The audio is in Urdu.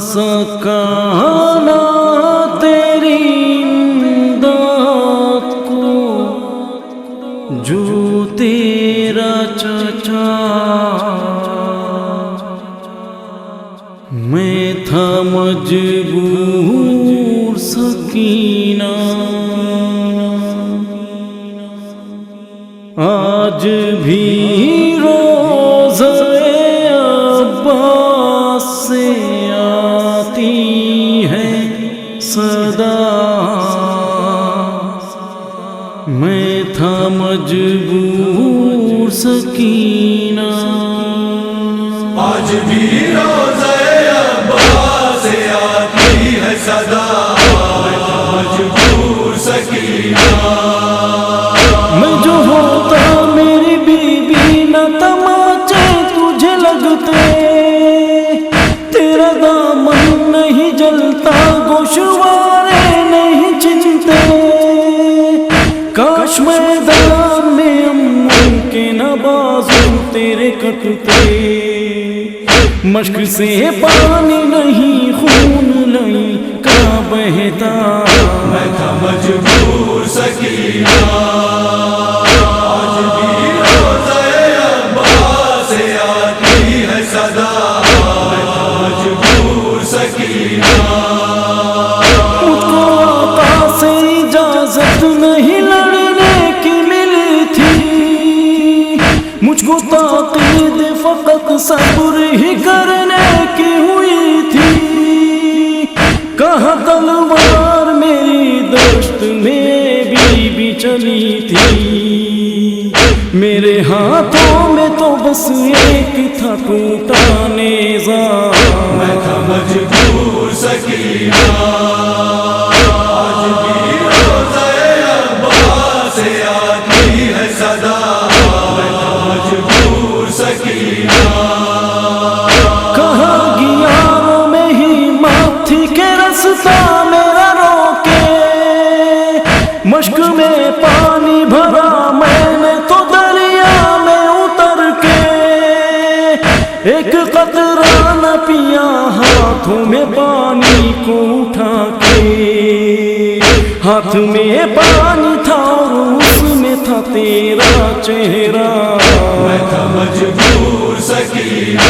سکانا تیری امداد کو جو تیرا چچا، میں تھا مجبور سکینہ، آج بھی روزہ عباس سے آتی ہے صدا، میں تھا مجبور سکینہ، آج بھی روزہ عباس سے آتی ہے صدا، میں تھا مجبور سکینہ، میں جو ہوتا میری بیوی نہ تماچے تجھے لگتے، تیرا دامن نہیں جلتا گوشوارے نہیں چنتے، کاش میدان میں امن کے نبازو تیرے کٹتے، مشق سے پانی نہیں خون نہیں کا بہتا، میں تھا مجبور سکینہ، آج بھی روزہ عباس سے آتی ہے صدا، میں تھا مجبور سکینہ، مجھ کو آقا سے اجازت نہیں لڑنے کی ملی تھی، مجھ کو تاقید فقط صبر ہی کرنے کی ہوئی تھی، کہاں تلوار میری دشت میں بھی چلی تھی، میرے ہاتھوں میں تو بس ایک تھا ٹوٹا نیزہ، میں تھا مجبور سکینہ، آج بھی روزہ عباس سے آتی ہے صدا، میں تھا مجبور سکینہ، کہاں گیاروں میں ہی ماں تھی کہ رستہ میرا روکے، مشق میں پانی بھرا میں نے تو دریا میں اتر کے، ایک قطرہ نہ پیا ہاتھوں میں پانی کو اٹھا کے، ہاتھ میں پانی تھا اور اس میں تھا تیرا چہرہ، میں تھا مجبور سکینہ،